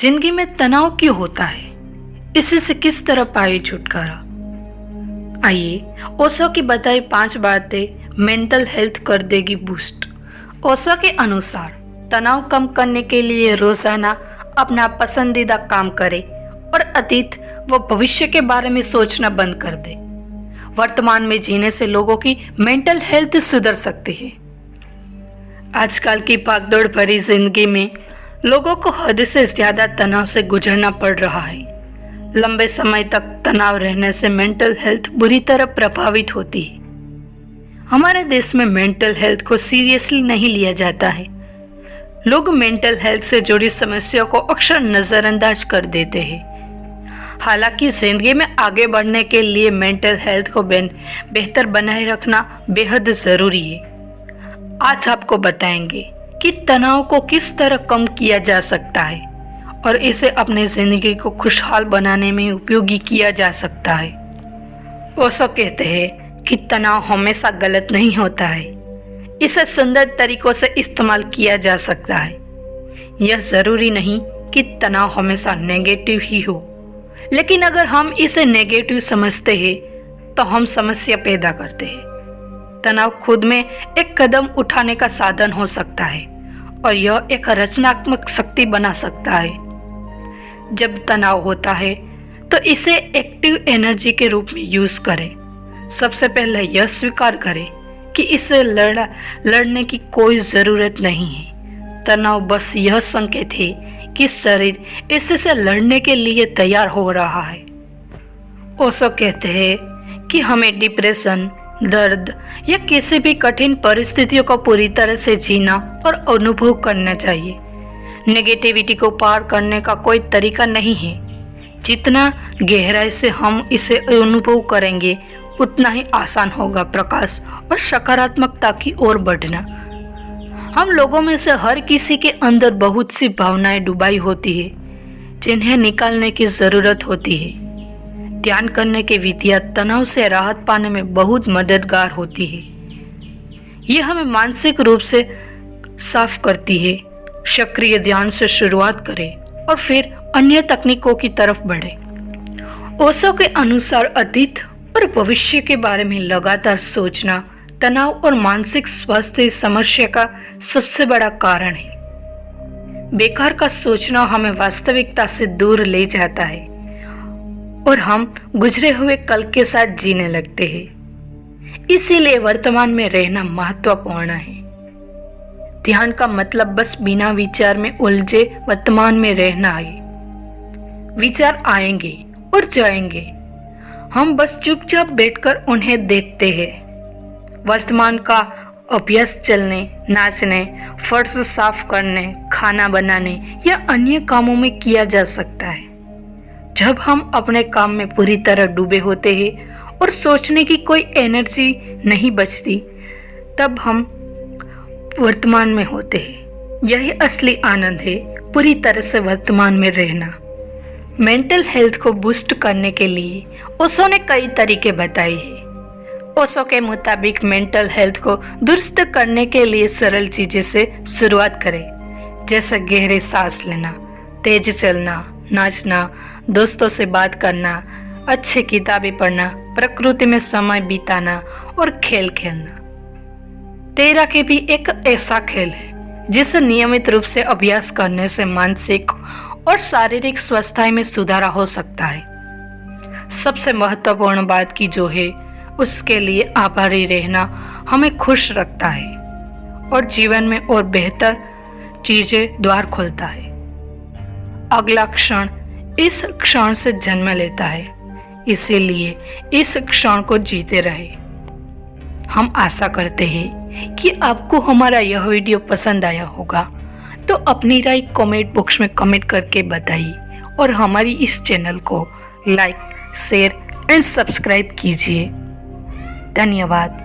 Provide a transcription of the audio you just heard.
जिंदगी में तनाव क्यों होता है, इसी से किस तरह पाए छुटकारा। आइए ओशो की बताई 5 बातें मेंटल हेल्थ कर देगी बूस्ट। ओशो के अनुसार तनाव कम करने के लिए रोजाना अपना पसंदीदा काम करें और अतीत व भविष्य के बारे में सोचना बंद कर दे। वर्तमान में जीने से लोगों की मेंटल हेल्थ सुधर सकती है। आजकल की भागदौड़ भरी जिंदगी में लोगों को हद से ज्यादा तनाव से गुजरना पड़ रहा है। लंबे समय तक तनाव रहने से मेंटल हेल्थ बुरी तरह प्रभावित होती है। हमारे देश में मेंटल हेल्थ को सीरियसली नहीं लिया जाता है। लोग मेंटल हेल्थ से जुड़ी समस्याओं को अक्सर नजरअंदाज कर देते हैं। हालांकि जिंदगी में आगे बढ़ने के लिए मेंटल हेल्थ को बेहतर बनाए रखना बेहद जरूरी है। आज आपको बताएंगे कि तनाव को किस तरह कम किया जा सकता है और इसे अपने जिंदगी को खुशहाल बनाने में उपयोगी किया जा सकता है। ओशो कहते हैं कि तनाव हमेशा गलत नहीं होता है, इसे सुंदर तरीकों से इस्तेमाल किया जा सकता है। यह जरूरी नहीं कि तनाव हमेशा नेगेटिव ही हो, लेकिन अगर हम इसे नेगेटिव समझते हैं तो हम समस्या पैदा करते हैं। तनाव खुद में एक कदम उठाने का साधन हो सकता है और यह एक रचनात्मक शक्ति बना सकता है। जब तनाव होता है तो इसे एक्टिव एनर्जी के रूप में यूज करें। सबसे पहले यह स्वीकार करें कि इसे लड़ने की कोई ज़रूरत नहीं है। तनाव बस यह संकेत है कि शरीर इससे लड़ने के लिए तैयार हो रहा है। ओशो कहते हैं कि हमें डिप्रेशन, दर्द या किसी भी कठिन परिस्थितियों को पूरी तरह से जीना और अनुभव करना चाहिए। नेगेटिविटी को पार करने का कोई तरीका नहीं है। जितना गहराई से हम इसे अनुभव करेंगे उतना ही आसान होगा प्रकाश और सकारात्मकता की ओर बढ़ना। हम लोगों में से हर किसी के अंदर बहुत सी भावनाएं डुबाई होती है जिन्हें निकालने की ज़रूरत होती है। ध्यान करने की विधियाँ तनाव से राहत पाने में बहुत मददगार होती है। यह हमें मानसिक रूप से साफ करती है। सक्रिय ध्यान से शुरुआत करें और फिर अन्य तकनीकों की तरफ बढ़ें। ओशो के अनुसार अतीत और भविष्य के बारे में लगातार सोचना तनाव और मानसिक स्वास्थ्य समस्या का सबसे बड़ा कारण है। बेकार का सोचना हमें वास्तविकता से दूर ले जाता है और हम गुजरे हुए कल के साथ जीने लगते हैं। इसीलिए वर्तमान में रहना महत्वपूर्ण है। ध्यान का मतलब बस बिना विचार में उलझे वर्तमान में रहना है। विचार आएंगे और जाएंगे, हम बस चुपचाप बैठकर उन्हें देखते हैं। वर्तमान का अभ्यास चलने, नाचने, फर्श साफ करने, खाना बनाने या अन्य कामों में किया जा सकता है। जब हम अपने काम में पूरी तरह डूबे होते हैं और सोचने की कोई एनर्जी नहीं बचती, तब हम वर्तमान में होते हैं। यही असली आनंद है, पूरी तरह से वर्तमान में रहना। मेंटल हेल्थ को बूस्ट करने के लिए ओशो ने कई तरीके बताए हैं। ओशो के मुताबिक मेंटल हेल्थ को दुरुस्त करने के लिए सरल चीज़ें से शुरुआत करें, जैसे गहरी सांस लेना, तेज चलना, नाचना, दोस्तों से बात करना, अच्छी किताबें पढ़ना, प्रकृति में समय बिताना और खेल खेलना। तैराकी भी एक ऐसा खेल है जिसे नियमित रूप से अभ्यास करने से मानसिक और शारीरिक स्वास्थ्य में सुधार हो सकता है। सबसे महत्वपूर्ण बात की जो है उसके लिए आभारी रहना हमें खुश रखता है और जीवन में और बेहतर चीजें द्वार खोलता है। अगला क्षण इस क्षण से जन्म लेता है, इसीलिए इस क्षण को जीते रहे। हम आशा करते हैं कि आपको हमारा यह वीडियो पसंद आया होगा, तो अपनी राय कमेंट बॉक्स में कमेंट करके बताइए और हमारी इस चैनल को लाइक, शेयर एंड सब्सक्राइब कीजिए। धन्यवाद।